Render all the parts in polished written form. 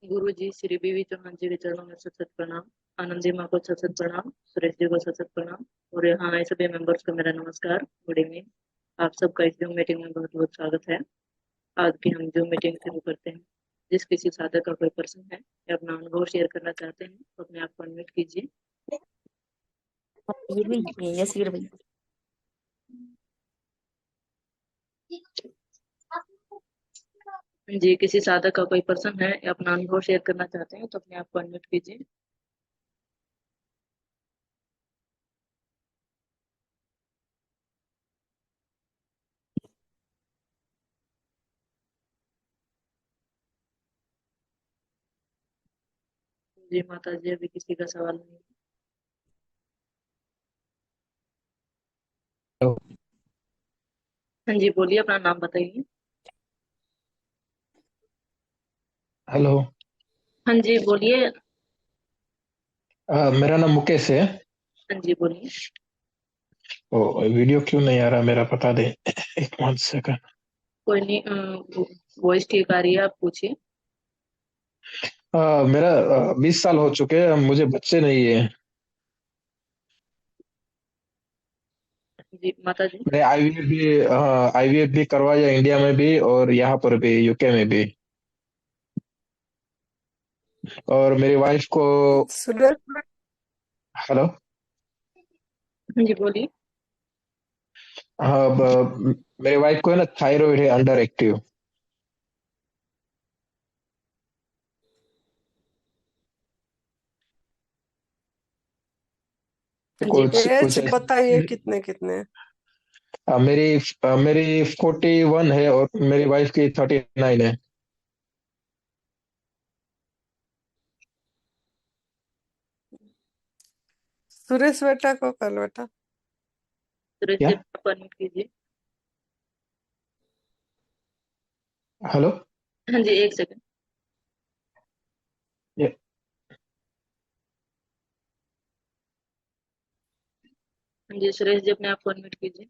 गुरु जी, श्री बीवी चौहान जी के चरणों में सत सत प्रणाम। आनंदी माँ को सत सत प्रणाम। सुरेश जी को सत सत प्रणाम। और यहाँ आए सभी मेंबर्स को मेरा नमस्कार, गुड इवनिंग। आप सबका इस जूम मीटिंग में बहुत बहुत स्वागत है। आज की हम जूम मीटिंग शुरू करते हैं। जिस किसी साधक का कोई प्रश्न है या अपना अनुभव शेयर करना चाहते हैं तो अपने आप को अनम्यूट कीजिए। यस वीर भाई। जी, किसी साधक का कोई प्रश्न है या अपना अनुभव शेयर करना चाहते हैं तो अपने आप को अनम्यूट कीजिए। जी माता जी, अभी किसी का सवाल नहीं है। हाँ जी, बोलिए, अपना नाम बताइए। हेलो। हाँ जी, बोलिए। मेरा नाम मुकेश है। हाँ जी, बोलिए। वीडियो क्यों नहीं आ रहा मेरा बता दे। एक 1 सेकंड। कोई नहीं, वॉइस ठीक आ रही है, आप पूछिए। मेरा 20 साल हो चुके हैं, मुझे बच्चे नहीं है। जी माता जी। मैंने आईवीएफ भी करवाया इंडिया में भी और यहाँ पर भी यूके में भी। और मेरी वाइफ को। सुरेश हेलो। हाँ जी, बोलिए। हाँ, मेरी वाइफ को है ना थायराइड है अंडर एक्टिव। हाँ जी। कुछ कुछ एज बताइए कितने कितने। मेरी 41 है और मेरी वाइफ की 39 है। सुरेश बेटा को कर बेटा। सुरेश क्या? जी, आप अनम्यूट कीजिए। हेलो। हाँ जी, एक सेकंड। ये- हाँ जी, सुरेश जी, अपने आप को अनम्यूट कीजिए।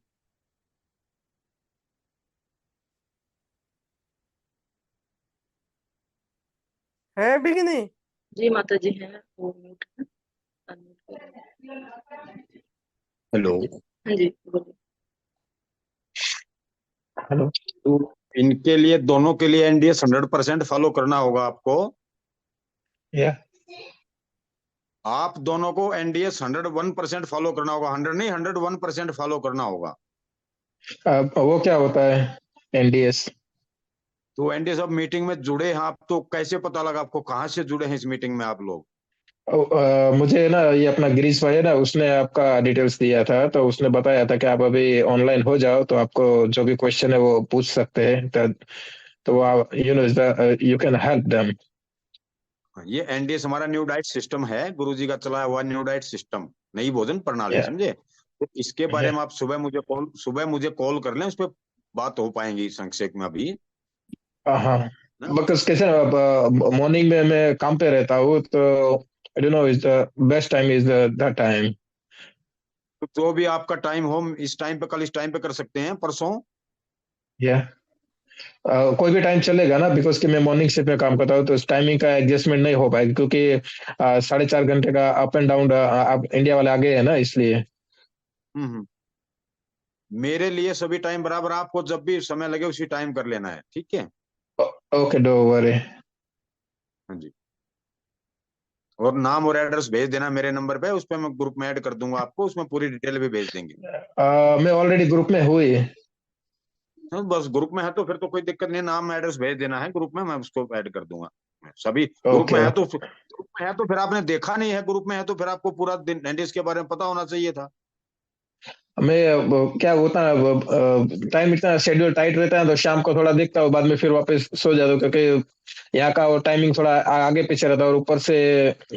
है भी कि नहीं। जी माता जी हैं, वो म्यूट है, अनम्यूट कीजिए। हेलो। हाँ जी, बोलिए। हेलो। तो इनके लिए दोनों के लिए एनडीएस 100% फॉलो करना होगा आपको। या आप दोनों को एनडीएस 101% फॉलो करना होगा। 100 नहीं, 101% फॉलो करना होगा। वो क्या होता है एनडीएस? तो एनडीएस अब मीटिंग में जुड़े हैं आप, तो कैसे पता लगा आपको, कहाँ से जुड़े हैं इस मीटिंग में आप लोग? मुझे ना ये अपना गिरीश भाई है ना, उसने आपका डिटेल्स दिया था, तो उसने बताया था कि आप अभी ऑनलाइन हो जाओ तो आपको जो भी क्वेश्चन है वो पूछ सकते हैं। तो आप यू कैन हेल्प देम। ये एनडीएस हमारा न्यू डाइट सिस्टम है, गुरुजी का चलाया हुआ न्यू डाइट सिस्टम, नई भोजन प्रणाली, या समझे? तो इसके बारे या में आप सुबह मुझे कॉल कर लें, उस पर बात हो पाएंगी संक्षेप में अभी, हाँ। ना? बिकॉज कैसे मॉर्निंग में मैं काम पे रहता हूँ, तो I don't know is the best time is the time. तो जो भी आपका टाइम हो, इस टाइम पे, कल इस टाइम पे कर सकते हैं, परसों। या कोई भी टाइम चलेगा ना, बिकॉज कि मैं मॉर्निंग शिफ्ट में काम करता हूँ, तो इस टाइमिंग का एडजस्टमेंट नहीं हो पाएगा, क्योंकि 4.5 घंटे का अप एंड डाउन आप इंडिया वाले आगे है ना, इसलिए। हम्म। मेरे लिए सभी टाइम बराबर, आपको जब भी समय लगे उसी टाइम कर लेना है, ठीक है? Okay, do worry. हाँ जी। और नाम और एड्रेस भेज देना मेरे नंबर पे, उस पर मैं ग्रुप में ऐड कर दूंगा आपको, उसमें पूरी डिटेल भी भेज देंगे। मैं ऑलरेडी ग्रुप में हुई। तो बस ग्रुप में है तो फिर तो कोई दिक्कत नहीं, नाम एड्रेस भेज देना है ग्रुप में, मैं उसको ऐड कर दूंगा। सभी ग्रुप में ओके। है तो, फिर आपने देखा नहीं है, ग्रुप में है तो फिर आपको पूरा दिन एनडीएस के बारे में पता होना चाहिए था। क्या होता है, टाइम इतना शेड्यूल टाइट रहता है, तो शाम को थोड़ा देखता हूँ, बाद में फिर वापस सो जाता हूँ, क्योंकि यहाँ का वो टाइमिंग थोड़ा आगे पीछे रहता है, और ऊपर से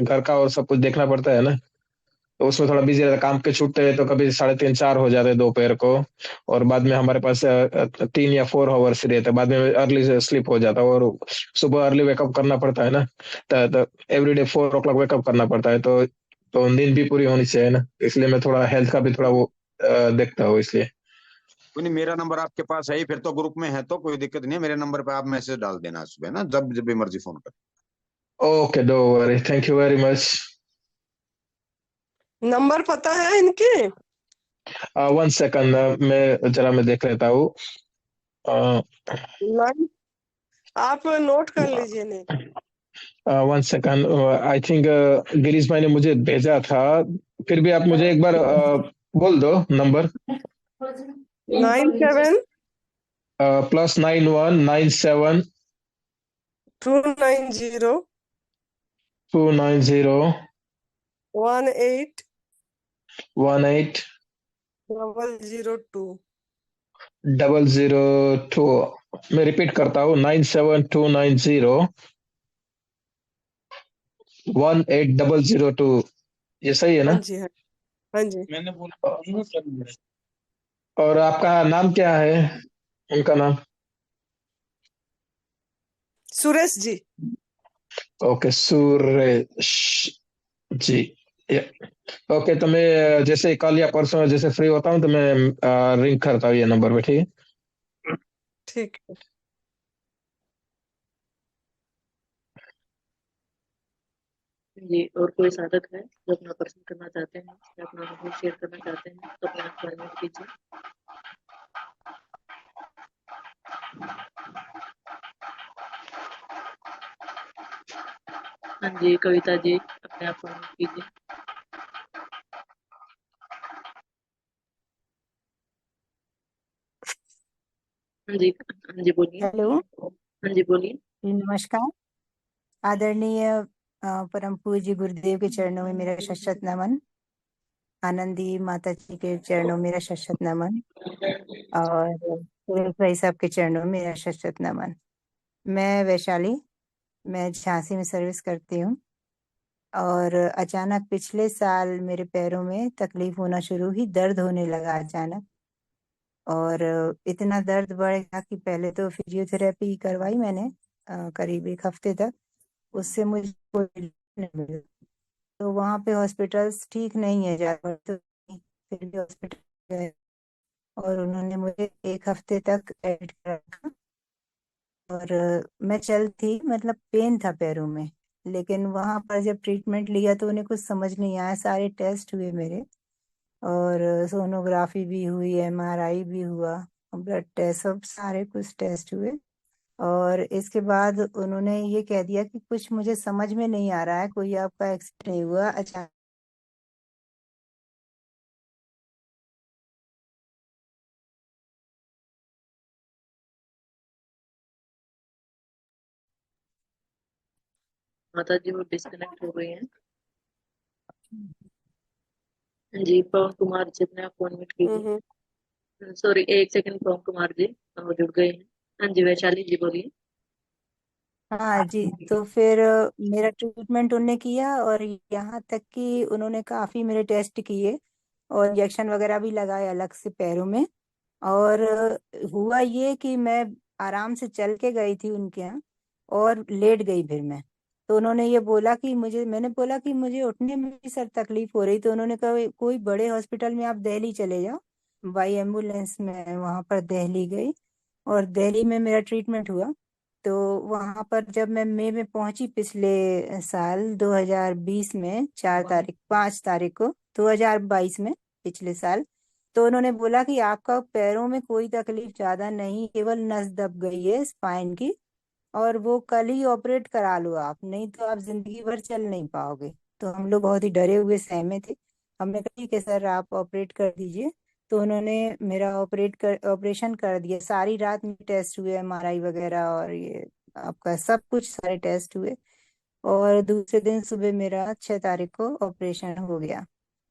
घर का और सब कुछ देखना पड़ता है ना, तो उसमें थोड़ा बिजी रहता है। काम के छूटते हैं तो कभी 3:30 4 हो जाते हैं दोपहर को, और बाद में हमारे पास 3 या 4 आवर्स रहते हैं, बाद में अर्ली से स्लीप हो जाता है, और सुबह अर्ली वेकअप करना पड़ता है ना, तो एवरीडे 4 o'clock वेकअप करना पड़ता है, तो नींद भी पूरी होनी चाहिए ना, इसलिए मैं थोड़ा हेल्थ का भी थोड़ा वो देखता हूँ, इसलिए। कोई नहीं, मेरा नंबर आपके पास है ही, फिर तो ग्रुप में है तो कोई दिक्कत नहीं है। मेरे नंबर पे आप मैसेज डाल देना सुबह ना, जब जब भी मर्जी फोन कर। Okay, do worry, thank you very much. Number पता है इनके? 1 सेकंड, मैं देख लेता हूँ। अ, लाइन आप नोट कर लीजिए नहीं। 1 सेकंड, आई थिंक गिरीश भाई ने मुझे भेजा था। फिर भी आप मुझे एक बार बोल दो नंबर। 97 +9197 290 290 18 18 002। 002। मैं रिपीट करता हूँ, 97290 18 002। ये सही है हाँ ना? जी, हाँ जी। मैंने बोला। और आपका नाम क्या है? उनका नाम? सुरेश जी। ओके, सुरेश जी। ओके, तो मैं जैसे कल या परसों जैसे फ्री होता हूँ तो मैं रिंग करता हूँ ये नंबर पे, ठीक है? ठीक है। जी, और कोई साधक है जो अपना प्रश्न करना चाहते हैं या अपना अनुभव शेयर करना चाहते हैं तो अपने आप को अनम्यूट कीजिए। हाँ जी, कविता जी, अपने आप को अनम्यूट कीजिए। हाँ जी बोलिए। हेलो हाँ जी बोलिए। जी, नमस्कार। आदरणीय परम पूज्य गुरुदेव के चरणों में मेरा शत नमन। आनंदी माता जी के चरणों में मेरा शत नमन। और सुरेश भाई साहब के चरणों में मेरा शत नमन। मैं वैशाली, मैं झांसी में सर्विस करती हूँ। और अचानक पिछले साल मेरे पैरों में तकलीफ होना शुरू हुई, दर्द होने लगा अचानक। और इतना दर्द बढ़ गया कि पहले तो फिजियोथेरेपी करवाई मैंने करीब 1 हफ्ते तक। उससे मुझे कोई रिलीफ नहीं मिला। तो वहाँ पे हॉस्पिटल्स ठीक नहीं है ज्यादा, तो फिर भी हॉस्पिटल गए और उन्होंने मुझे 1 हफ्ते तक एडमिट कर रखा। और मैं चल थी, मतलब पेन था पैरों में। लेकिन वहां पर जब ट्रीटमेंट लिया तो उन्हें कुछ समझ नहीं आया। सारे टेस्ट हुए मेरे, और सोनोग्राफी भी हुई, एमआरआई भी हुआ, ब्लड टेस्ट, सब सारे कुछ टेस्ट हुए। और इसके बाद उन्होंने ये कह दिया कि कुछ मुझे समझ में नहीं आ रहा है, कोई आपका एक्सीडेंट नहीं हुआ अचानक। माता जी वो डिस्कनेक्ट हो गई हैं। हाँ जी, पवन कुमार जी, अपने आप को अनम्यूट कीजिए। सॉरी, 1 सेकंड, पवन कुमार जी वो जुड़ गए हैं। हाँ जी, वैशाली जी बोलिए। हाँ जी, तो फिर मेरा ट्रीटमेंट उन्होंने किया, और यहाँ तक कि उन्होंने काफी मेरे टेस्ट किए और इंजेक्शन वगैरह भी लगाए अलग से पैरों में। और हुआ ये कि मैं आराम से चल के गई थी उनके यहाँ, और लेट गई फिर मैं। तो उन्होंने ये बोला कि मैंने बोला कि मुझे उठने में भी सर तकलीफ हो रही। तो उन्होंने कहा कोई बड़े हॉस्पिटल में आप दिल्ली चले जाओ। बाई एम्बुलेंस में वहां पर दिल्ली गई, और दिल्ली में मेरा ट्रीटमेंट हुआ। तो वहां पर जब मैं मई में पहुंची पिछले साल 2020 में 4 तारीख 5 तारीख को 2022 में, पिछले साल। तो उन्होंने बोला कि आपका पैरों में कोई तकलीफ ज्यादा नहीं, केवल नस दब गई है स्पाइन की, और वो कल ही ऑपरेट करा लो आप, नहीं तो आप जिंदगी भर चल नहीं पाओगे। तो हम लोग बहुत ही डरे हुए सहमे थे। हमने कहा ठीक है सर, आप ऑपरेट कर दीजिए। तो उन्होंने मेरा ऑपरेशन कर दिया। सारी रात में टेस्ट हुए, एमआरआई वगैरह, और ये आपका सब कुछ सारे टेस्ट हुए। और दूसरे दिन सुबह मेरा 6 तारीख को ऑपरेशन हो गया।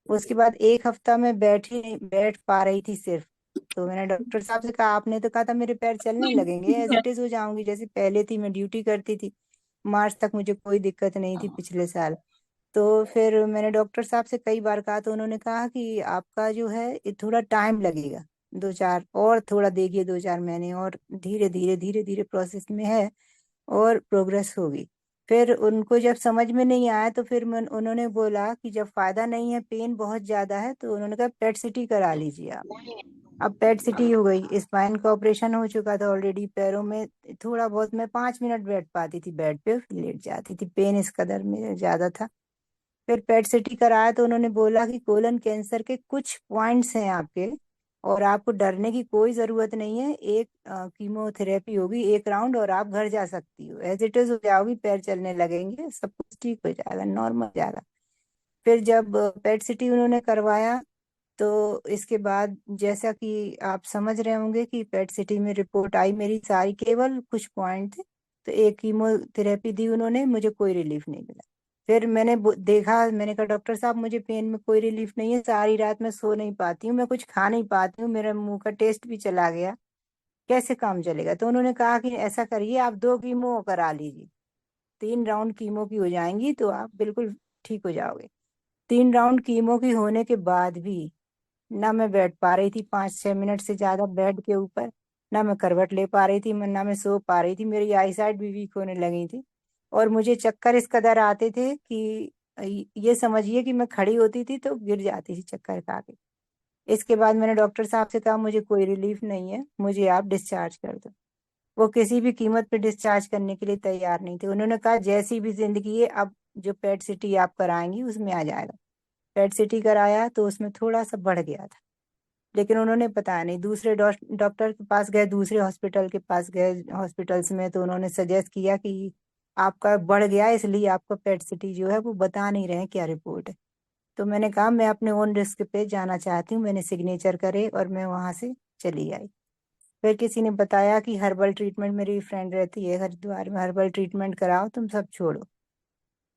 उसके बाद 1 हफ्ता मैं बैठ पा रही थी सिर्फ। तो मैंने डॉक्टर साहब से कहा, आपने तो कहा था मेरे पैर चलने लगेंगे, एज इट इज हो जाऊंगी जैसे पहले थी, मैं ड्यूटी करती थी। मार्च तक मुझे कोई दिक्कत नहीं थी पिछले साल। तो फिर मैंने डॉक्टर साहब से कई बार कहा, तो उन्होंने कहा कि आपका जो है ये थोड़ा टाइम लगेगा, 2 4 और थोड़ा देखिए, 2 4 महीने और, धीरे धीरे प्रोसेस में है, और प्रोग्रेस होगी। फिर उनको जब समझ में नहीं आया तो फिर उन्होंने बोला कि जब फायदा नहीं है, पेन बहुत ज्यादा है, तो उन्होंने कहा पेट सिटी करा लीजिए आप। अब पेट सिटी हो गई, स्पाइन का ऑपरेशन हो चुका था ऑलरेडी, पैरों में थोड़ा बहुत मैं 5 मिनट बैठ पाती थी बेड पे, फिर लेट जाती थी, पेन इस कदर में ज्यादा था। फिर पेट सिटी कराया तो उन्होंने बोला कि कोलन कैंसर के कुछ पॉइंट्स हैं आपके, और आपको डरने की कोई जरूरत नहीं है, एक कीमोथेरेपी होगी 1 राउंड और आप घर जा सकती हो, एज इट इज हो जाओगी, पैर चलने लगेंगे, सब कुछ ठीक हो जाएगा, नॉर्मल हो जाएगा। फिर जब पेट सिटी उन्होंने करवाया तो इसके बाद जैसा कि आप समझ रहे होंगे कि पेट सिटी में रिपोर्ट आई, मेरी सारी केवल कुछ पॉइंट थे, तो एक कीमोथेरेपी दी उन्होंने, मुझे कोई रिलीफ नहीं मिला। फिर मैंने देखा, मैंने कहा डॉक्टर साहब मुझे पेन में कोई रिलीफ नहीं है, सारी रात मैं सो नहीं पाती हूँ, मैं कुछ खा नहीं पाती हूँ, मेरा मुंह का टेस्ट भी चला गया, कैसे काम चलेगा? तो उन्होंने कहा कि ऐसा करिए, आप 2 कीमो करा लीजिए, 3 राउंड कीमो की हो जाएंगी तो आप बिल्कुल ठीक हो जाओगे। 3 राउंड कीमो की होने के बाद भी ना मैं बैठ पा रही थी 5-6 मिनट से ज्यादा बेड के ऊपर, ना मैं करवट ले पा रही थी, ना मैं सो पा रही थी, मेरी आई साइड भी वीक होने लगी थी, और मुझे चक्कर इस कदर आते थे कि ये समझिए कि मैं खड़ी होती थी तो गिर जाती थी चक्कर खा के। इसके बाद मैंने डॉक्टर साहब से कहा मुझे कोई रिलीफ नहीं है, मुझे आप डिस्चार्ज कर दो। वो किसी भी कीमत पे डिस्चार्ज करने के लिए तैयार नहीं थे, उन्होंने कहा जैसी भी जिंदगी है, अब जो पेट सिटी आप कराएंगी उसमें आ जाएगा। पेट सिटी कराया तो उसमें थोड़ा सा बढ़ गया था, लेकिन उन्होंने पता नहीं, दूसरे डॉक्टर के पास गए, दूसरे हॉस्पिटल के पास गए, हॉस्पिटल्स में, तो उन्होंने सजेस्ट किया कि आपका बढ़ गया है, इसलिए आपका पेट सिटी जो है वो बता नहीं रहे हैं क्या रिपोर्ट है। तो मैंने कहा मैं अपने ओन रिस्क पे जाना चाहती हूँ, मैंने सिग्नेचर करे और मैं वहां से चली आई। फिर किसी ने बताया कि हर्बल ट्रीटमेंट, मेरी फ्रेंड रहती है हरिद्वार में, हर्बल ट्रीटमेंट कराओ, तुम सब छोड़ो।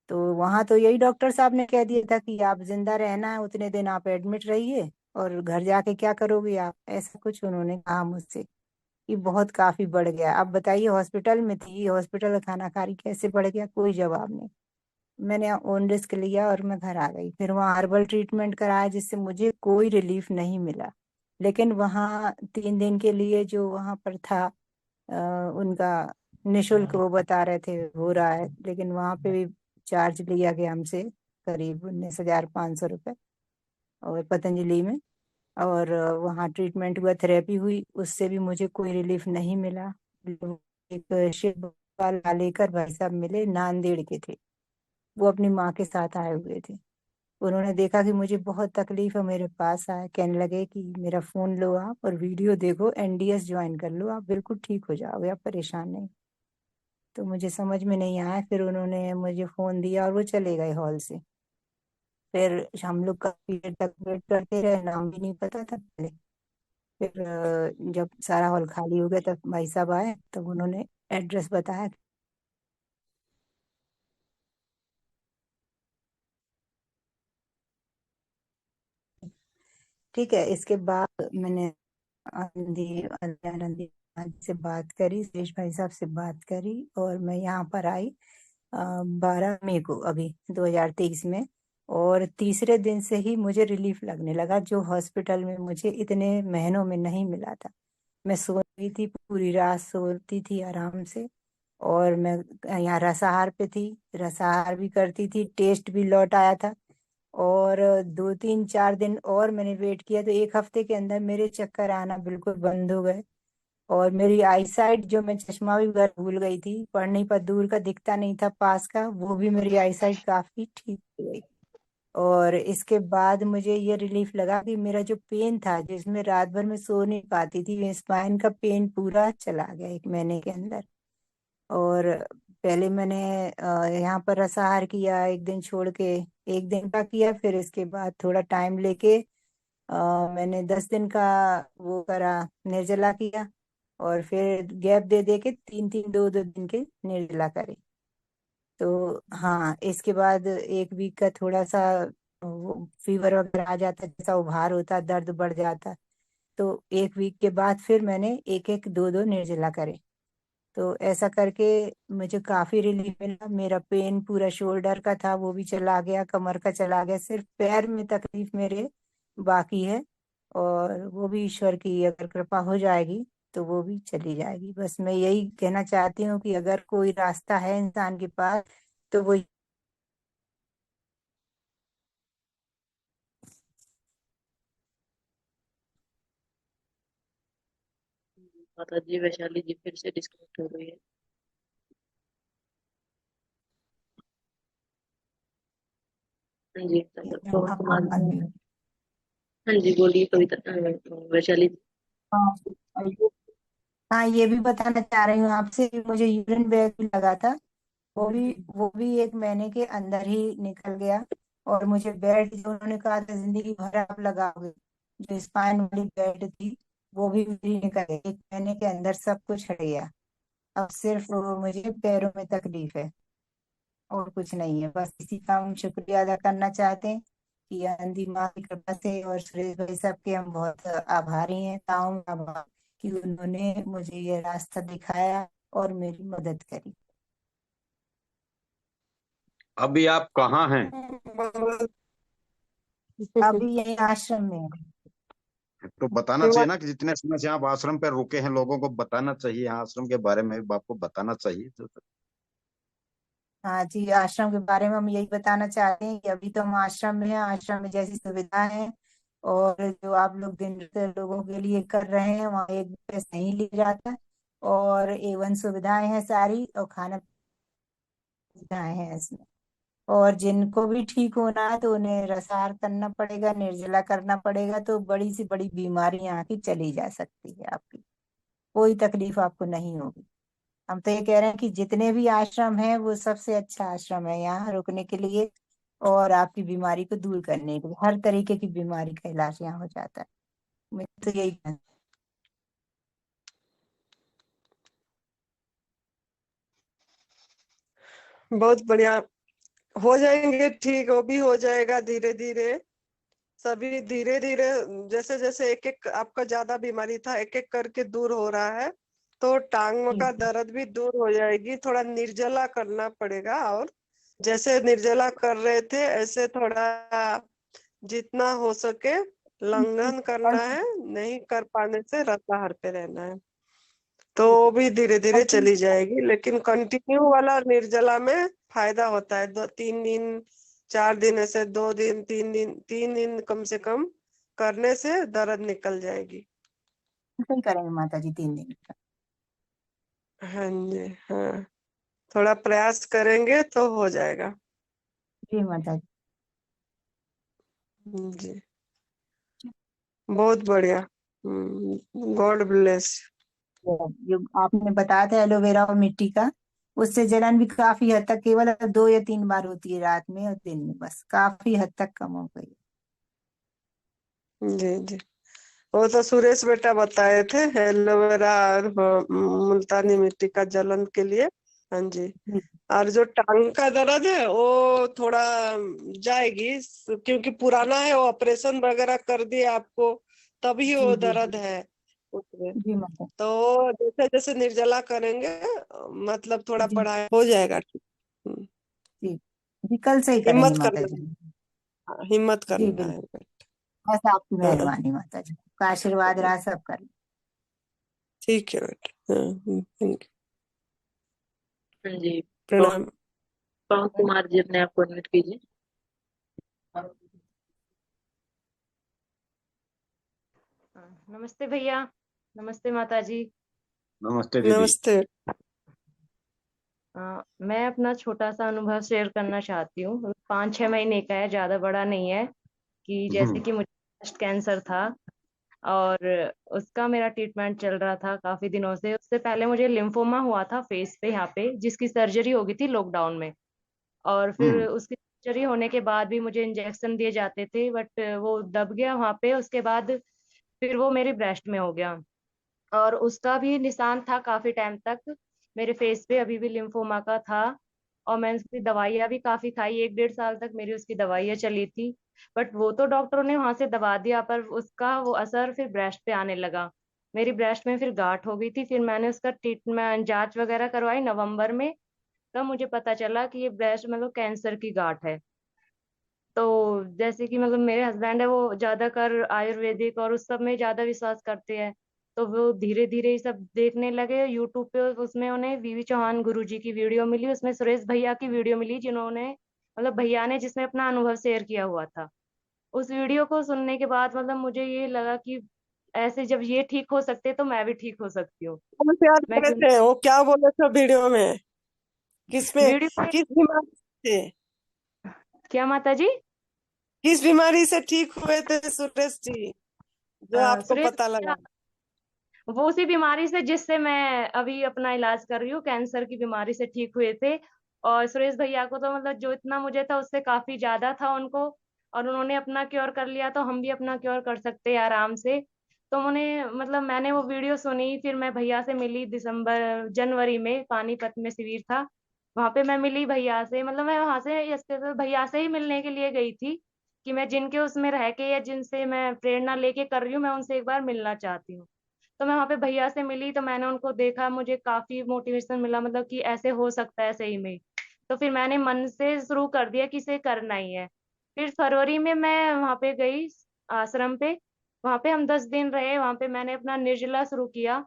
तो वहां तो यही डॉक्टर साहब ने कह दिया था कि आप जिंदा रहना है उतने दिन आप एडमिट रहिए, और घर जाके क्या करोगे आप, ऐसा कुछ उन्होंने कहा मुझसे कि बहुत काफी बढ़ गया। अब बताइए, हॉस्पिटल में थी, हॉस्पिटल का खाना खा रही, कैसे बढ़ गया? कोई जवाब नहीं। मैंने ओन रिस्क लिया और मैं घर आ गई। फिर वहाँ हर्बल ट्रीटमेंट कराया जिससे मुझे कोई रिलीफ नहीं मिला, लेकिन वहाँ 3 दिन के लिए जो वहाँ पर था उनका निशुल्क, वो बता रहे थे हो रहा है, लेकिन वहाँ पे भी चार्ज लिया गया हमसे, करीब 19,500 रुपये, और पतंजलि में। और वहाँ ट्रीटमेंट हुआ, थेरेपी हुई, उससे भी मुझे कोई रिलीफ नहीं मिला। एक शिव वाला लेकर भाई साहब मिले, नांदेड़ के थे, वो अपनी माँ के साथ आए हुए थे। उन्होंने देखा कि मुझे बहुत तकलीफ है, मेरे पास आए, कहने लगे कि मेरा फोन लो आप और वीडियो देखो, एनडीएस ज्वाइन कर लो, आप बिल्कुल ठीक हो जाओगे, आप परेशान नहीं। तो मुझे समझ में नहीं आया, फिर उन्होंने मुझे फोन दिया और वो चले गए हॉल से। फिर हम लोग काफी देर तक वेट करते रहे, नाम भी नहीं पता था पहले। फिर जब सारा हॉल खाली हो गया तब भाई साहब आए, तब उन्होंने एड्रेस बताया। ठीक है, इसके बाद मैंने आनंदी से बात करी, सुरेश भाई साहब से बात करी, और मैं यहाँ पर आई 12 मई को, अभी 2023 में। और तीसरे दिन से ही मुझे रिलीफ लगने लगा, जो हॉस्पिटल में मुझे इतने महीनों में नहीं मिला था। मैं सो रही थी, पूरी रात सोती थी आराम से, और मैं यहाँ रसाहार पे थी, रसाहार भी करती थी, टेस्ट भी लौट आया था। और 2-3-4 दिन और मैंने वेट किया, तो 1 हफ्ते के अंदर मेरे चक्कर आना बिल्कुल बंद हो गए। और मेरी आई साइट, जो मैं चश्मा भी घर भूल गई थी, पढ़ने पर दूर का दिखता नहीं था, पास का, वो भी मेरी आई साइट काफी ठीक हो गई। और इसके बाद मुझे ये रिलीफ लगा कि मेरा जो पेन था, जिसमें रात भर में सो नहीं पाती थी, स्पाइन का पेन पूरा चला गया 1 महीने के अंदर। और पहले मैंने यहाँ पर रसाहार किया, 1 दिन छोड़ के, 1 दिन का किया, फिर इसके बाद थोड़ा टाइम लेके मैंने 10 दिन का वो करा, निर्जला किया, और फिर गैप दे दे के 3-3, 2-2 दिन के निर्जला करे। तो हाँ, इसके बाद 1 वीक का थोड़ा सा वो फीवर वगैरह आ जाता, जैसा उभार होता, दर्द बढ़ जाता, तो 1 वीक के बाद फिर मैंने 1-1, 2-2 निर्जला करे। तो ऐसा करके मुझे काफी रिलीफ मिला, मेरा पेन पूरा शोल्डर का था वो भी चला गया, कमर का चला गया, सिर्फ पैर में तकलीफ मेरे बाकी है, और वो भी ईश्वर की अगर कृपा हो जाएगी तो वो भी चली जाएगी। बस मैं यही कहना चाहती हूँ कि अगर कोई रास्ता है इंसान के पास तो वो माता जी वैशाली जी फिर से डिस्कनेक्ट हो गई है। हाँ जी पवन आप कुमार। unmute। हाँ जी बोलिए कविता वैशाली जी। हाँ हाँ, ये भी बताना चाह रही हूँ आपसे कि मुझे यूरिन बैग भी लगा था। वो भी 1 महीने के अंदर ही निकल गया। और मुझे बेड जो उन्होंने कहा था जिंदगी भर आप लगाओगे, जो स्पाइन वाली बेड थी, वो भी मेरी निकल गई 1 महीने के अंदर, सब कुछ हट गया। अब सिर्फ मुझे पैरों में तकलीफ है और कुछ नहीं है। बस इसी का हम शुक्रिया अदा करना चाहते हैं कि आनंदी माँ की कृपा से और सुरेश भाई साहब के हम बहुत आभारी हैं, ताऊं आभार कि उन्होंने मुझे ये रास्ता दिखाया और मेरी मदद करी। अभी आप कहाँ हैं? अभी यही आश्रम में है। तो बताना चाहिए ना कि जितने समय से आप आश्रम पे रुके हैं लोगों को बताना चाहिए, आश्रम के बारे में भी आपको बताना चाहिए तो। हाँ जी, आश्रम के बारे में हम यही बताना चाहते हैं कि अभी तो हम आश्रम में हैं, आश्रम में जैसी सुविधाएं हैं और जो आप लोग दिन से लोगों के लिए कर रहे हैं, वहाँ एक भी पैसा नहीं लिया जाता। और A1 सुविधाएं हैं सारी, और खाना सुविधाएं हैं इसमें। और जिनको भी ठीक होना है तो उन्हें रसार करना पड़ेगा, निर्जला करना पड़ेगा, तो बड़ी से बड़ी बीमारी यहाँ की चली जा सकती है आपकी। कोई तकलीफ आपको नहीं होगी। हम तो ये कह रहे हैं कि जितने भी आश्रम हैं वो सबसे अच्छा आश्रम है यहाँ रुकने के लिए और आपकी बीमारी को दूर करने के लिए। हर तरीके की बीमारी का इलाज यहाँ हो जाता है। मैं तो यही कहूँ। बहुत बढ़िया। हो जाएंगे ठीक, वो भी हो जाएगा धीरे धीरे। सभी धीरे धीरे, जैसे जैसे एक एक आपका ज्यादा बीमारी था, एक एक करके दूर हो रहा है। तो टांग जी का दर्द भी दूर हो जाएगी। थोड़ा निर्जला करना पड़ेगा, और जैसे निर्जला कर रहे थे ऐसे थोड़ा जितना हो सके लंघन करना है। नहीं कर पाने से रसाहार पे रहना है। तो वो भी धीरे धीरे चली जाएगी, लेकिन कंटिन्यू वाला निर्जला में फायदा होता है। 2 3 दिन 4 दिन, ऐसे 2 दिन 3 दिन 3 दिन कम से कम करने से दर्द निकल जाएगी। नहीं करेंगे माता जी 3 दिन का। हाँ जी, हाँ। थोड़ा प्रयास करेंगे तो हो जाएगा। जी माता जी। जी, बहुत बढ़िया। God bless. जो आपने बताया था एलोवेरा और मिट्टी का, उससे जलन भी काफी हद तक, केवल 2 या 3 बार होती है रात में और दिन में, बस काफी हद तक कम हो गई। जी जी, वो तो सुरेश बेटा बताए थे एलोवेरा और मुल्तानी मिट्टी का जलन के लिए। हाँ जी। जी और जो टांग का दर्द है वो थोड़ा जाएगी, क्योंकि पुराना है, वो ऑपरेशन वगैरह कर दिए आपको, तभी जी वो जी दर्द है उसमें। जी माता तो जैसे जैसे निर्जला करेंगे, मतलब थोड़ा जी बढ़ाए हो जाएगा ठीक। जी जी, कल से ही करेंगे हिम्मत माता करना जी। है, हिम्मत जी करना है। बिल्कुल, बस आपकी हाँ, मेहरबानी माता जी, आपका आशीर्वाद रहा सब कर। ठीक है बेटा। हाँ, thank you। हाँ जी पवन प्रणाम। पवन कुमार जी अपने आप को अनम्यूट कीजिए। नमस्ते भैया। नमस्ते माता जी। नमस्ते दीदी। नमस्ते। मैं अपना छोटा सा अनुभव शेयर करना चाहती हूँ। 5 6 महीने का है, ज्यादा बड़ा नहीं है। कि जैसे हम्म कि मुझे ब्रेस्ट कैंसर था और उसका मेरा ट्रीटमेंट चल रहा था काफी दिनों से। उससे पहले मुझे लिम्फोमा हुआ था फेस पे, यहाँ पे, जिसकी सर्जरी हो गई थी लॉकडाउन में। और फिर हम्म उसकी सर्जरी होने के बाद भी मुझे इंजेक्शन दिए जाते थे, बट वो दब गया वहाँ पे। उसके बाद फिर वो मेरी ब्रेस्ट में हो गया और उसका भी निशान था काफी टाइम तक मेरे फेस पे, अभी भी लिम्फोमा का था। और मैंने उसकी दवाइयाँ भी काफी खाई, 1 1.5 साल तक मेरी उसकी दवाइयाँ चली थी। बट वो तो डॉक्टरों ने वहां से दबा दिया, पर उसका वो असर फिर ब्रेस्ट पे आने लगा। मेरी ब्रेस्ट में फिर गांठ हो गई थी। फिर मैंने उसका ट्रीटमेंट जांच वगैरह करवाई नवंबर में। तब मुझे पता चला कि ये ब्रेस्ट मतलब कैंसर की गांठ है। तो जैसे कि मतलब मेरे हस्बैंड है, वो ज्यादातर आयुर्वेदिक और उस सब में ज्यादा विश्वास करते हैं। तो वो धीरे धीरे ये सब देखने लगे यूट्यूब पे। उसमें उन्हें वीवी चौहान गुरुजी की वीडियो मिली, उसमें सुरेश भैया की वीडियो मिली, जिन्होंने मतलब भैया ने जिसमें अपना अनुभव शेयर किया हुआ था। उस वीडियो को सुनने के बाद मतलब मुझे ये लगा कि ऐसे जब ये ठीक हो सकते तो मैं भी ठीक हो सकती हूँ। कौन प्यार मैं करे थे, वो क्या बोले थे वीडियो में, किसमें, वीडियो में किस बीमारी थे, क्या माता जी? किस बीमारी से ठीक हुए थे सुरेश जी, जो आपको सुरेश पता लगा? वो उसी बीमारी से जिससे मैं अभी अपना इलाज कर रही हूँ, कैंसर की बीमारी से ठीक हुए थे। और सुरेश भैया को तो मतलब जो इतना मुझे था उससे काफी ज्यादा था उनको, और उन्होंने अपना क्योर कर लिया तो हम भी अपना क्योर कर सकते हैं आराम से। तो उन्होंने मतलब मैंने वो वीडियो सुनी, फिर मैं भैया से मिली जनवरी में पानीपत में शिविर था, वहां पे मैं मिली भैया से। मतलब मैं वहां से इसके भैया से ही मिलने के लिए गई थी कि मैं जिनके उसमें रह के या जिनसे मैं प्रेरणा लेके कर रही हूँ मैं उनसे एक बार मिलना चाहती हूँ। तो मैं वहां पे भैया से मिली तो मैंने उनको देखा, मुझे काफी मोटिवेशन मिला, मतलब कि ऐसे हो सकता है सही में। तो फिर मैंने मन से शुरू कर दिया कि इसे करना ही है। फिर फरवरी में मैं वहां पे गई आश्रम पे, वहां पे हम 10 दिन रहे, वहां पे मैंने अपना निर्जला शुरू किया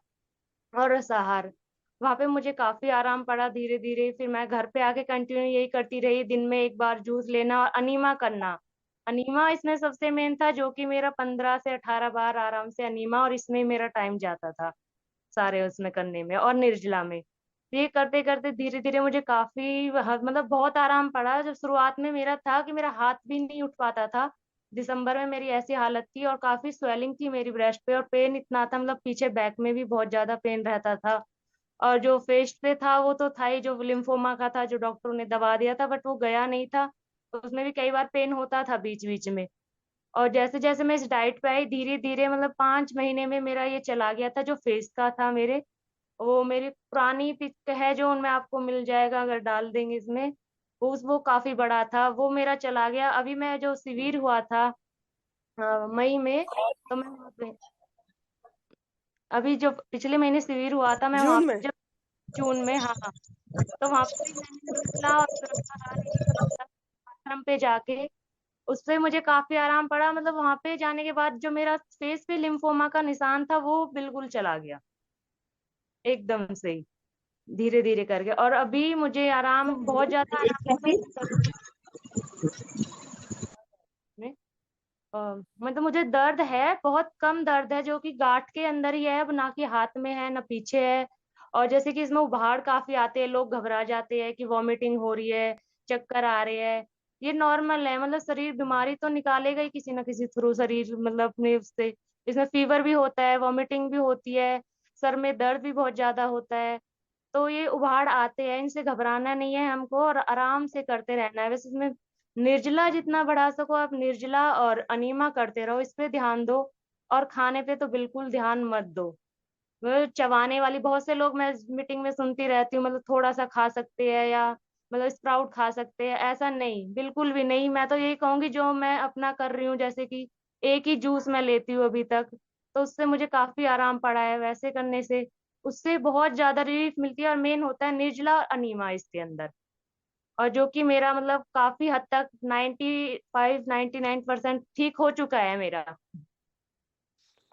और रसाहार। वहां पे मुझे काफी आराम पड़ा धीरे धीरे। फिर मैं घर पे आके कंटिन्यू यही करती रही, दिन में एक बार जूस लेना और अनीमा करना। अनीमा इसमें सबसे मेन था, जो कि मेरा 15 से 18 बार आराम से अनीमा, और इसमें मेरा टाइम जाता था सारे उसमें करने में और निर्जला में। तो ये करते करते धीरे धीरे मुझे काफी मतलब बहुत आराम पड़ा। जब शुरुआत में मेरा था कि मेरा हाथ भी नहीं उठ पाता था, दिसंबर में मेरी ऐसी हालत थी और काफी स्वेलिंग थी मेरी ब्रेस्ट पे और पेन इतना था, मतलब पीछे बैक में भी बहुत ज्यादा पेन रहता था। और जो फेस पे था वो तो था ही, जो लिम्फोमा का था, जो डॉक्टरों ने दबा दिया था, बट वो गया नहीं था। तो उसमें भी कई बार पेन होता था बीच बीच में। और जैसे जैसे मैं इस डाइट पे आई धीरे धीरे मतलब 5 महीने में मेरा ये चला गया था। जो फेस का था मेरे, वो मेरी पुरानी पिक है जो उनमें आपको मिल जाएगा अगर डाल देंगे इसमें, वो काफी बड़ा था, वो मेरा चला गया। अभी मैं जो शिविर हुआ था मई में, तो मैं वहाँ पे अभी जो पिछले महीने शिविर हुआ था मैं वहां जून पे में? जब जून में, हाँ हाँ, तो वहां पे भी मैंने निर्जला और निराहार यही सब किया आश्रम पे जाके। उससे मुझे काफी आराम पड़ा, मतलब वहां पे जाने के बाद जो मेरा फेस पे लिम्फोमा का निशान था वो बिल्कुल चला गया एकदम से ही, धीरे धीरे करके। और अभी मुझे आराम, बहुत ज्यादा आराम महसूस कर रही हूँ मैं। मतलब मुझे दर्द है, बहुत कम दर्द है, जो कि गांठ के अंदर ही है, अब ना कि हाथ में है ना पीछे है। और जैसे कि इसमें उभाड़ काफी आते हैं, लोग घबरा जाते हैं कि वॉमिटिंग हो रही है, चक्कर आ रहे हैं। ये नॉर्मल है, मतलब शरीर बीमारी तो निकालेगा ही किसी ना किसी थ्रू, शरीर मतलब अपने उससे। इसमें फीवर भी होता है, वॉमिटिंग भी होती है, सर में दर्द भी बहुत ज्यादा होता है। तो ये उभाड़ आते हैं, इनसे घबराना नहीं है हमको और आराम से करते रहना है। वैसे इसमें निर्जला जितना बढ़ा सको आप निर्जला और अनीमा करते रहो, इस पे ध्यान दो। और खाने पे तो बिल्कुल ध्यान मत दो। वो चबाने वाली बहुत से लोग मैं मीटिंग में सुनती रहती हूँ, मतलब थोड़ा सा खा सकते हैं या मतलब स्प्राउट खा सकते हैं, ऐसा नहीं, बिल्कुल भी नहीं। मैं तो यही कहूंगी जो मैं अपना कर रही हूँ, जैसे कि एक ही जूस मैं लेती हूँ अभी तक, तो उससे मुझे काफी आराम पड़ा है। वैसे करने से उससे बहुत ज्यादा रिलीफ मिलती है। और मेन होता है निर्जला और अनीमा इसके अंदर, और जो कि मेरा मतलब काफी हद तक 95-99% ठीक हो चुका है मेरा।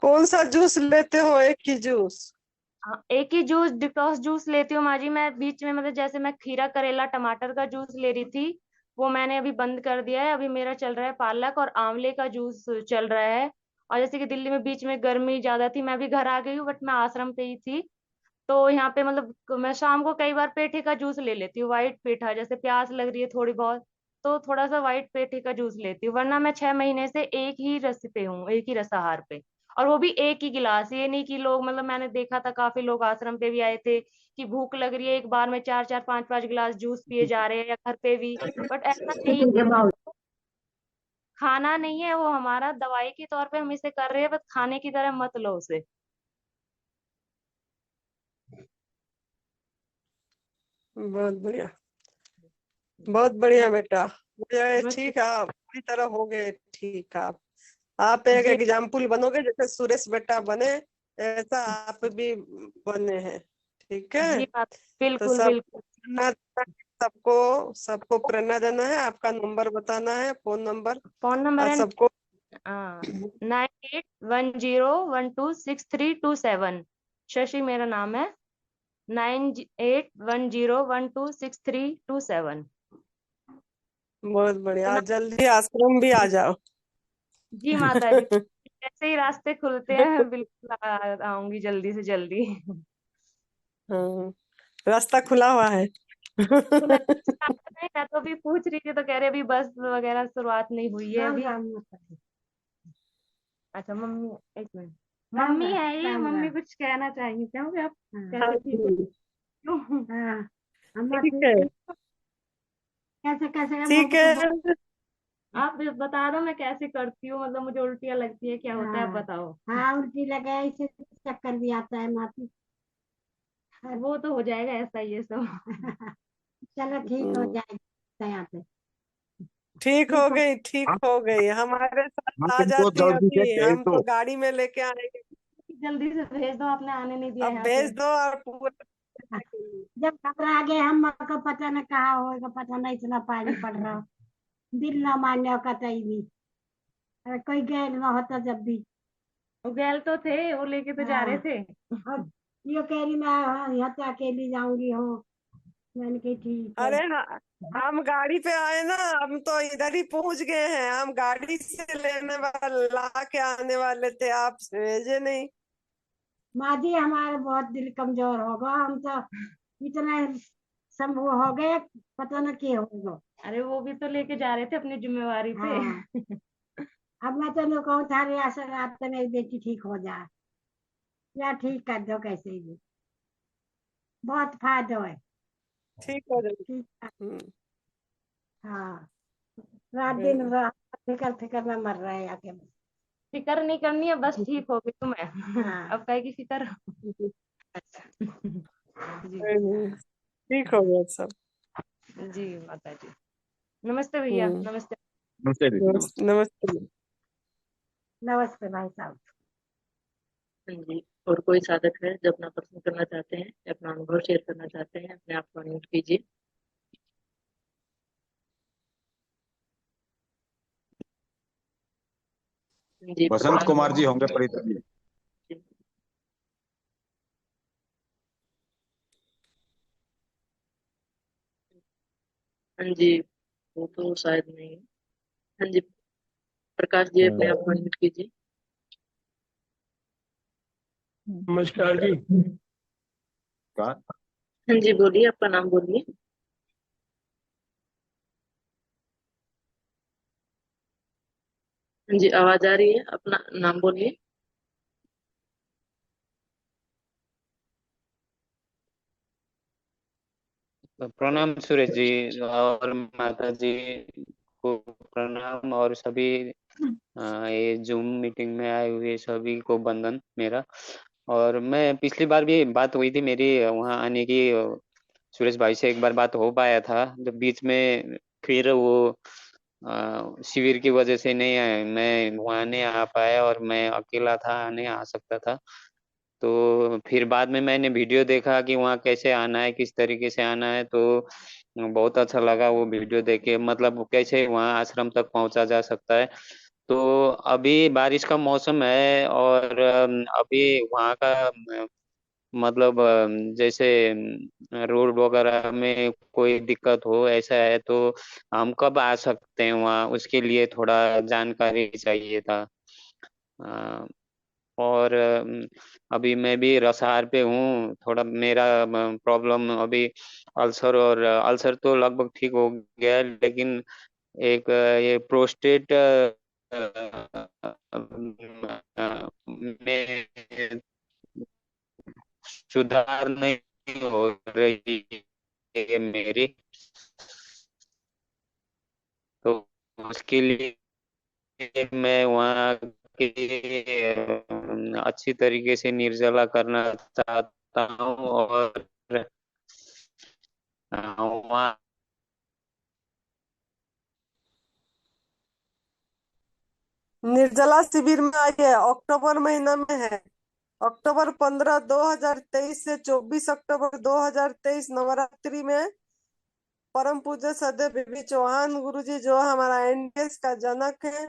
कौन सा जूस लेते हो, एक ही जूस? हाँ, एक ही जूस डिटॉक्स जूस लेती हूँ माँ जी। मैं बीच में मतलब जैसे मैं खीरा करेला टमाटर का जूस ले रही थी, वो मैंने अभी बंद कर दिया है। अभी मेरा चल रहा है पालक और आंवले का जूस चल रहा है। और जैसे कि दिल्ली में बीच में गर्मी ज्यादा थी, मैं भी घर आ गई हूँ, बट मैं आश्रम पे ही थी। तो यहाँ पे मतलब मैं शाम को कई बार पेठे का जूस ले लेती हूँ, व्हाइट पेठा, जैसे प्यास लग रही है थोड़ी बहुत तो थोड़ा सा व्हाइट पेठे का जूस लेती हूँ। वरना मैं 6 महीने से एक ही रस पे हूँ, एक ही रसाहार पे। और वो भी एक ही गिलास, ये नहीं कि लोग, मतलब मैंने देखा था काफी लोग आश्रम पे भी आए थे कि भूख लग रही है एक बार में 4-4 5-5 गिलास जूस पिए जा रहे हैं, या घर पे भी। बट ऐसा नहीं है, खाना नहीं है वो, हमारा दवाई के तौर पे हम इसे कर रहे हैं, बस खाने की तरह मत लो उसे। बहुत बढ़िया, बहुत बढ़िया बेटा। मुझे ठीक है, आप पूरी तरह हो गए ठीक। आप एक जी एग्जाम्पल बनोगे, जैसे सुरेश बेटा बने ऐसा आप भी बने हैं। ठीक है, जी तो बिल्कुल सब बिल्कुल। सबको सबको प्रेरणा देना है, आपका नंबर बताना है, फोन नंबर, फोन नंबर और है सबको 9810126327। शशि मेरा नाम है। 9810126327। बहुत तो बढ़िया, मैं, जल्दी आश्रम भी आ जाओ। जी माता जी, जैसे ही रास्ते खुलते हैं बिल्कुल आऊंगी जल्दी से जल्दी। हाँ, रास्ता खुला हुआ है। खुला नहीं, मैं तो अभी पूछ रही थी तो कह रहे अभी बस वगैरह शुरुआत नहीं हुई है अभी। अच्छा मम्मी, एक मिनट, मम्मी है ये, मम्मी कुछ कहना चाहेंगी क्या मुझे आप? हाँ कैसे ठीक हो? जी, क्यों? ठीक है, कैसे कैसे ठीक है। आप बता दो मैं कैसे करती हूँ, मतलब मुझे उल्टियाँ लगती है, क्या होता है आप बताओ। हाँ उल्टी लगे इससे चक्कर भी आता है माफी। वो तो हो जाएगा ऐसा ये सब। चलो ठीक हो जाएगा यहाँ पे। ठीक ठीक हो हो। गई, ठीक हो गई, हमारे हाँ साथ आ तुमको जाती जल्दी से अभी, भेज हमको दो। गाड़ी में लेके आएंगे। जल्दी से भेज दो, आपने आने नहीं दिया अब यहाँ पे। भेज दो और पूरा जब घबरा गए हम को पता न कहा होगा, पता नहीं इतना पानी पड़ रहा हो। दिल न मान्य कतई भी। अरे कोई गैर न होता जब भी। वो गैल तो थे, वो लेके तो जा रहे हाँ थे। और ये कह रही मैं यहाँ से अकेली जाऊंगी हो। मैंने कही ठीक है। अरे हम गाड़ी पे आए ना, हम तो इधर ही पहुंच गए हैं, हम गाड़ी से लेने वाले ला के आने वाले थे, आप भेजे नहीं। माँ जी हमारा बहुत दिल कमजोर होगा, हम तो इतना संभव हो गए, पता न क्या होगा। अरे वो भी तो लेके जा रहे थे अपनी जिम्मेवारी पे। हाँ अब मैं तो कहूँ थारे आशा रात तो मेरी बेटी ठीक हो जाए, या ठीक कर दो कैसे भी, बहुत फायदा है। ठीक हो जाएगी। ठीक है। हम्म, हाँ रात दिन हम्म, फिकर फिकर में मर रहे हैं आके। फिकर नहीं करनी है, बस ठीक हो गई तुम्हें। हाँ अब काय की फिकर। जी ठीक हो गया सब। जी माता जी। नमस्ते भैया, हम्म, नमस्ते। नमस्ते दीदी, नमस्ते। नमस्ते। नमस्ते भाई साहब। हाँ जी। और कोई साधक है जो अपना प्रश्न करना चाहते हैं या अपना अनुभव शेयर करना चाहते हैं, अपने आप को अनम्यूट कीजिए। जी बसंत प्रकाश कुमार जी होंगे परिता जी। जी। हाँ जी, वो तो शायद नहीं है। हाँ जी, प्रकाश जी अपने आप को अनम्यूट कीजिए। नमस्कार जी। का हाँ जी बोलिए, आपका नाम बोलिए। हाँ जी आवाज आ रही है, अपना नाम बोलिए। प्रणाम सुरेश जी और माता जी को प्रणाम, और सभी ये जूम मीटिंग में आए हुए सभी को वंदन मेरा। और मैं पिछली बार भी बात हुई थी मेरी वहाँ आने की, सुरेश भाई से एक बार बात हो पाया था, जब बीच में फिर वो शिविर की वजह से नहीं आए, मैं वहाँ नहीं आ पाया और मैं अकेला था, नहीं आ सकता था। तो फिर बाद में मैंने वीडियो देखा कि वहाँ कैसे आना है, किस तरीके से आना है, तो बहुत अच्छा लगा वो वीडियो देख के, मतलब कैसे वहाँ आश्रम तक पहुँचा जा सकता है। तो अभी बारिश का मौसम है और अभी वहाँ का मतलब जैसे रोड वगैरह में कोई दिक्कत हो ऐसा है, तो हम कब आ सकते हैं वहाँ, उसके लिए थोड़ा जानकारी चाहिए था। अ, और अभी मैं भी रसहार पे हूँ, थोड़ा मेरा प्रॉब्लम अभी अल्सर, और अल्सर तो लगभग ठीक हो गया है, लेकिन एक ये प्रोस्टेट में सुधार नहीं हो रही है मेरी, तो उसके लिए मैं वहाँ की अच्छी तरीके से निर्जला करना चाहता हूँ, और वहाँ निर्जला शिविर में आई है, अक्टूबर महीना में है। अक्टूबर 15 2023 से 24 अक्टूबर 2023 नवरात्रि में परम पूज्य सदैव बीबी चौहान गुरुजी जो हमारा एनडीएस का जनक है,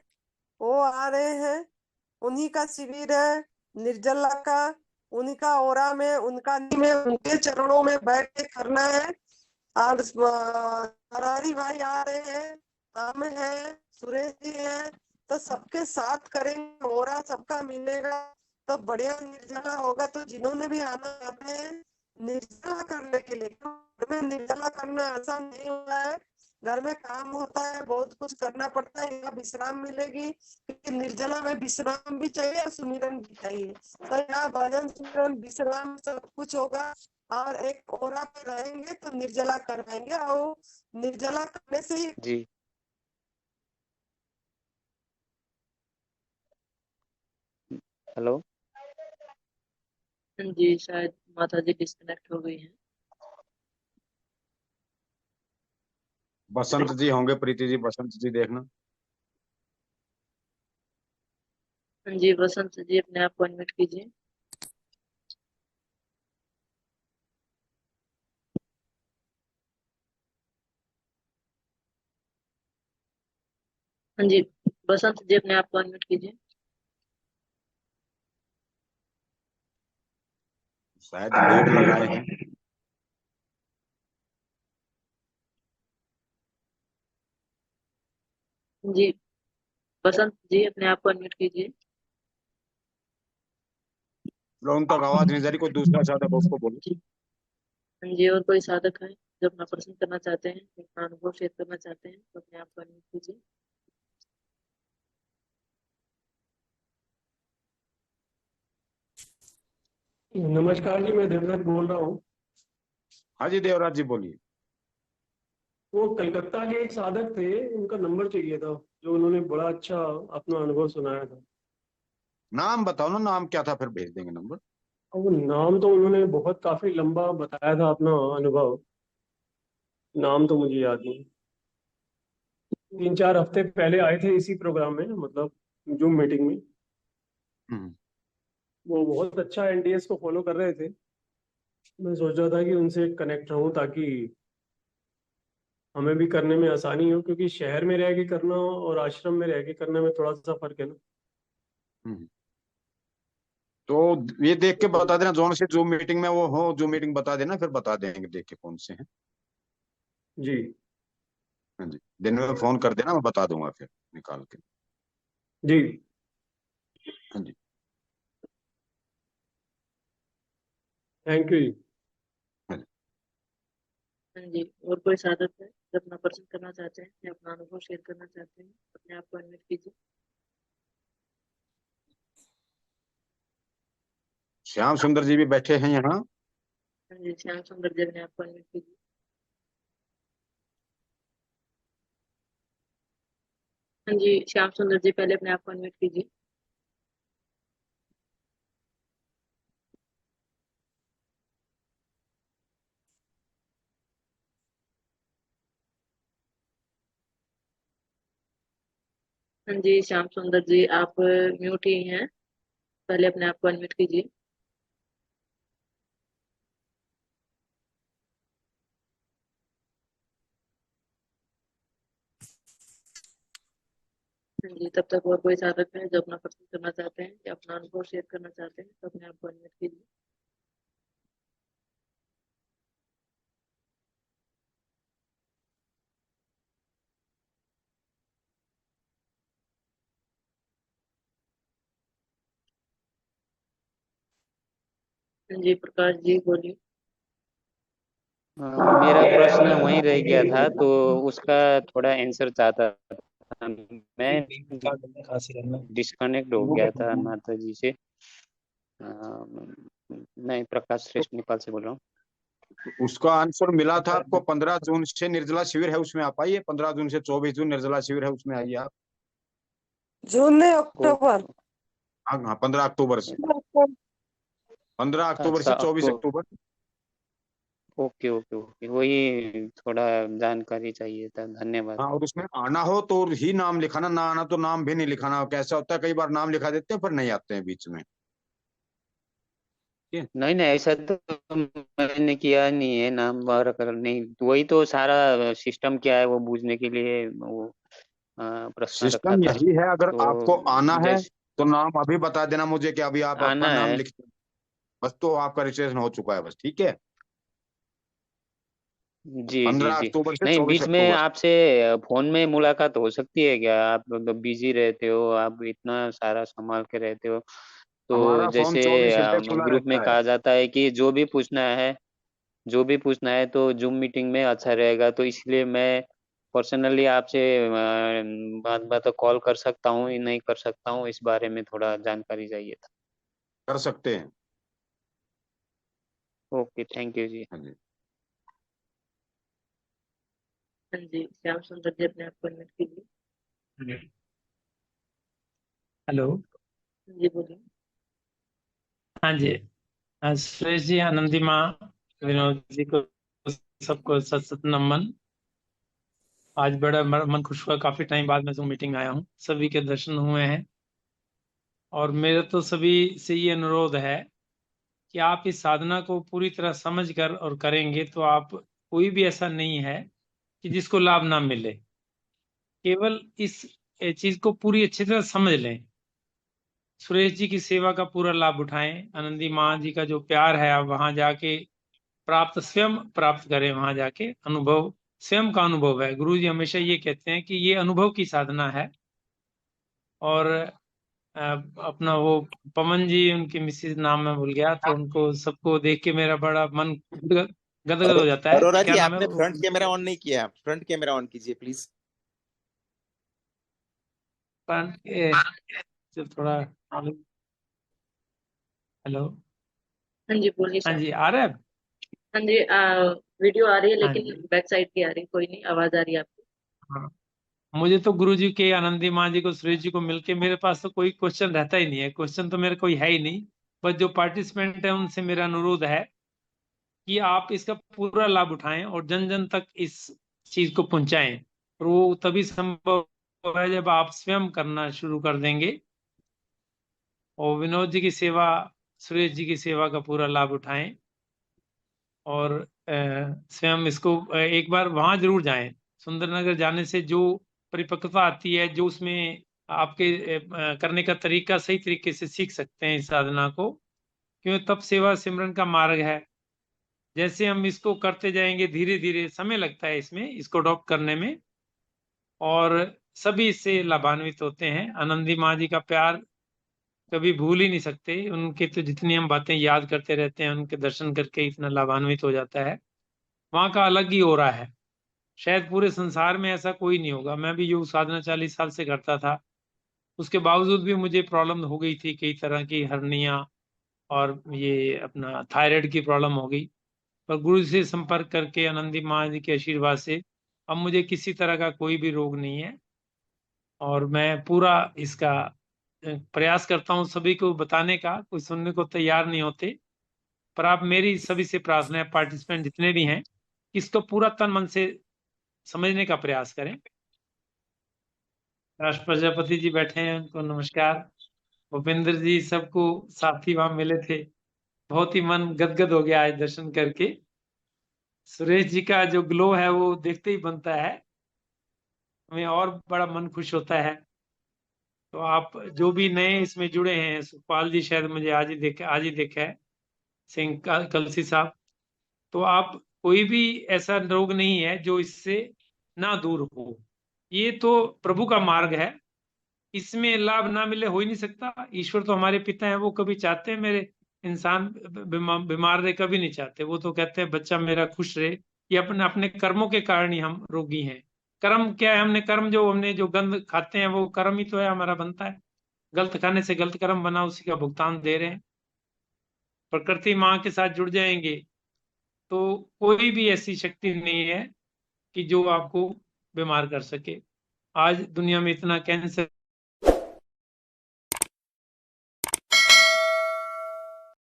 वो आ रहे हैं। उन्हीं का शिविर है, निर्जला का। उन्हीं का ओरा में, उनके चरणों में बैठ के करना है। और हरारी भाई आ रहे हैं, हम है, सुरेश जी है, तो सबके साथ करेंगे, ओरा सबका मिलेगा तो बढ़िया निर्जला होगा। तो जिन्होंने भी आना चाहते हैं निर्जला करने के लिए, घर में निर्जला करना आसान नहीं होता है, घर में काम होता है, बहुत कुछ करना पड़ता है, यहाँ विश्राम मिलेगी क्योंकि निर्जला में विश्राम भी चाहिए और सुमिरन भी चाहिए। तो यहाँ भजन सुमिरन विश्राम सब कुछ होगा और एक ओरा पे रहेंगे तो निर्जला कर पाएंगे। और निर्जला करने से ही जी हेलो जी शायद माता जी डिस्कनेक्ट हो गई हैं। बसंत जी होंगे, प्रीति जी, बसंत जी देखना। जी बसंत जी अपने आप को अनम्यूट कीजिए। हाँ जी बसंत जी अपने आप को अनम्यूट कीजिए। शायद लीड लगाए हैं। जी बसंत जी अपने आप को अनम्यूट कीजिए। उन तक आवाज नहीं जा रही, कोई दूसरा साधक उसको बोलो। हाँ जी और कोई साधक है जो अपना प्रश्न करना चाहते हैं, अपना अनुभव शेयर करना चाहते हैं तो अपने आप को अनम्यूट कीजिए। नमस्कार जी, मैं देवदत्त बोल रहा हूँ। हाँ जी देवराज जी बोलिए। वो कलकत्ता के एक साधक थे, उनका नंबर चाहिए था, जो उन्होंने बड़ा अच्छा अपना अनुभव सुनाया था। नाम बताओ ना, नाम क्या था, फिर भेज देंगे नंबर। और वो नाम तो उन्होंने बहुत काफी लंबा बताया था अपना अनुभव, नाम तो मुझे याद नहीं। 3-4 हफ्ते पहले आए थे इसी प्रोग्राम में, मतलब जूम मीटिंग में। हम्म। वो बहुत अच्छा एनडीएस को फॉलो कर रहे थे। मैं सोच रहा था कि उनसे कनेक्ट रहूं ताकि हमें भी करने में आसानी हो, क्योंकि शहर में रह के करना और आश्रम में रह के करने में थोड़ा सा फर्क है ना। हम्म। तो ये देख के बता देना, जोन से जो मीटिंग में वो हो, जो मीटिंग बता देना, फिर बता देंगे देख के कौन से हैं। जी हाँ जी, दिन में फोन कर देना, मैं बता दूंगा फिर निकाल के। जी। हाँ जी। थैंक यू जी। हाँ जी। हाँ जी और कोई साधक है जो अपना प्रश्न करना चाहते हैं या अपना अनुभव शेयर करना चाहते हैं अपने आप को अनम्यूट कीजिए। श्याम सुंदर जी भी बैठे हैं यहाँ। हाँ जी श्याम सुंदर जी अपने आप को अनम्यूट कीजिए। हाँ जी श्याम सुंदर जी पहले अपने आप को अनम्यूट कीजिए। हाँ जी श्याम सुंदर जी आप म्यूट ही हैं, पहले अपने आप को अनम्यूट कीजिए। हाँ जी तब तक और कोई साधक है जो अपना प्रश्न करना चाहते हैं या अपना अनुभव शेयर करना चाहते हैं तो अपने आप को अनम्यूट कीजिए। हाँ जी प्रकाश जी बोलिए। मेरा प्रश्न वहीं रह गया था, तो उसका थोड़ा आंसर चाहता था मैं। डिस्कनेक्ट हो गया था माता जी से। मैं प्रकाश श्रेष्ठ नेपाल से बोल रहा हूँ। उसका आंसर मिला था आपको। 15 जून से निर्जला शिविर है, उसमें आप आइए। 15 जून से 24 जून निर्जला शिविर है, उसमें आइए आप। जून नहीं, अक्टूबर। हाँ हाँ, 15 अक्टूबर से। 15 अक्टूबर से अच्छा 24 आपको, अक्टूबर। ओके ओके ओके, वही थोड़ा जानकारी चाहिए था, धन्यवाद। हाँ, और उसमें आना हो तो ही नाम लिखाना, ना आना तो नाम भी नहीं लिखाना। कैसा होता है, कई बार नाम लिखा देते हैं पर नहीं आते हैं बीच में। ठीक है? नहीं नहीं, ऐसा तो मैंने किया नहीं है, नाम वगैरह कर नहीं। वही तो सारा सिस्टम क्या है वो बूझने के लिए वो प्रश्न रखा सिस्टम था। यही है, अगर तो आपको आना है जैसे तो नाम अभी बता देना मुझे कि अभी आप आपका आना नाम है, लिख, बस तो आपका रजिस्ट्रेशन हो चुका है बस। ठीक है। जी जी 15 जी। अक्टूबर से नहीं, 24 बीच में अक्टूबर आपसे फोन में मुलाकात हो सकती है क्या? आप बिजी रहते हो, आप इतना सारा संभाल के रहते हो, तो हमारा फोन जैसे 24 घंटे खुला ग्रुप में रहता है। कहा जाता है कि जो भी पूछना है तो जूम मीटिंग में अच्छा रहेगा, तो इसलिए मैं पर्सनली आपसे बात बात कॉल कर सकता हूँ या नहीं कर सकता हूँ, इस बारे में थोड़ा जानकारी चाहिए था। कर सकते हैं। ओके, थैंक यू जी। हाँ जी। हाँ जी, श्याम सुंदर जी अपने आप को अनम्यूट कीजिए। हेलो। जी बोलिए। हाँ जी। सुरेश जी, आनंदी माँ, विनोद जी को, सबको सत सत नमन। आज बड़ा मन खुश हुआ, काफी टाइम बाद मैं मीटिंग आया हूँ, सभी के दर्शन हुए हैं। और मेरा तो सभी से ये अनुरोध है कि आप इस साधना को पूरी तरह समझ कर और करेंगे तो आप, कोई भी ऐसा नहीं है कि जिसको लाभ ना मिले। केवल इस चीज को पूरी अच्छी तरह समझ लें, सुरेश जी की सेवा का पूरा लाभ उठाएं, आनंदी माँ जी का जो प्यार है आप वहां जाके स्वयं प्राप्त करें, वहां जाके अनुभव, स्वयं का अनुभव है। गुरु जी हमेशा ये कहते हैं कि ये अनुभव की साधना है। और अपना वो पवन जी, उनकी मिसेज नाम मैं भूल गया, तो उनको सबको देख के मेरा बड़ा मन गदगद हो जाता है। अरोरा क्या जी, नाम है आपने फ्रंट कैमरा ऑन नहीं किया, फ्रंट कैमरा ऑन कीजिए प्लीज। थोड़ा। हेलो। हाँ जी बोलिए हाँ श्याम। जी, आ रहा है। हाँ जी, वीडियो आ रही है हाँ लेकिन जी। बैक साइड की आ रही है, कोई नहीं, आवाज आ रही है आपकी। हाँ, मुझे तो गुरु जी के, आनंदी माँ जी को, सुरेश जी को मिलके मेरे पास तो कोई क्वेश्चन रहता ही नहीं है, क्वेश्चन तो मेरे कोई है ही नहीं। बस जो पार्टिसिपेंट है उनसे मेरा अनुरोध है कि आप इसका पूरा लाभ उठाएं और जन जन तक इस चीज को पहुंचाएं। और वो तभी संभव है जब आप स्वयं करना शुरू कर देंगे। और विनोद जी की सेवा, सुरेश जी की सेवा का पूरा लाभ उठाएं। और स्वयं इसको एक बार वहां जरूर जाएं। सुंदरनगर जाने से जो परिपक्वता आती है, जो उसमें आपके करने का तरीका सही तरीके से सीख सकते हैं इस साधना को, क्योंकि तब सेवा सिमरन का मार्ग है। जैसे हम इसको करते जाएंगे, धीरे धीरे समय लगता है इसमें, इसको अडॉप्ट करने में, और सभी इससे लाभान्वित होते हैं। आनंदी माँ जी का प्यार कभी भूल ही नहीं सकते, उनके तो जितनी हम बातें याद करते रहते हैं, उनके दर्शन करके इतना लाभान्वित हो जाता है। वहाँ का अलग ही हो रहा है, शायद पूरे संसार में ऐसा कोई नहीं होगा। मैं भी योग साधना 40 साल से करता था, उसके बावजूद भी मुझे प्रॉब्लम हो गई थी, कई तरह की हर्निया और ये अपना थायराइड की प्रॉब्लम हो गई। पर गुरु से संपर्क करके, आनंदी माँ जी के आशीर्वाद से अब मुझे किसी तरह का कोई भी रोग नहीं है। और मैं पूरा इसका प्रयास करता हूँ सभी को बताने का, कोई सुनने को तैयार नहीं होते। पर आप, मेरी सभी से प्रार्थना है, पार्टिसिपेंट जितने भी हैं, इसको पूरा तन मन से समझने का प्रयास करें। राष्ट्र प्रजापति जी बैठे हैं, उनको नमस्कार। भूपेंद्र जी, सबको साथी वहां मिले थे, बहुत ही मन गदगद हो गया आज दर्शन करके। सुरेश जी का जो ग्लो है वो देखते ही बनता है, हमें और बड़ा मन खुश होता है। तो आप जो भी नए इसमें जुड़े हैं, सुखपाल जी शायद मुझे आज ही देखा है, सिंह कलसी साहब, तो आप, कोई भी ऐसा रोग नहीं है जो इससे ना दूर हो। ये तो प्रभु का मार्ग है, इसमें लाभ ना मिले हो ही नहीं सकता। ईश्वर तो हमारे पिता हैं, वो कभी चाहते हैं मेरे इंसान बीमार रहे? कभी नहीं चाहते। वो तो कहते हैं बच्चा मेरा खुश रहे। ये अपने अपने कर्मों के कारण ही हम रोगी हैं। कर्म क्या है? हमने जो गंद खाते हैं वो कर्म ही तो है, हमारा बनता है। गलत खाने से गलत कर्म बना, उसी का भुगतान दे रहे हैं। प्रकृति माँ के साथ जुड़ जाएंगे तो कोई भी ऐसी शक्ति नहीं है कि जो आपको बीमार कर सके। आज दुनिया में इतना कैंसर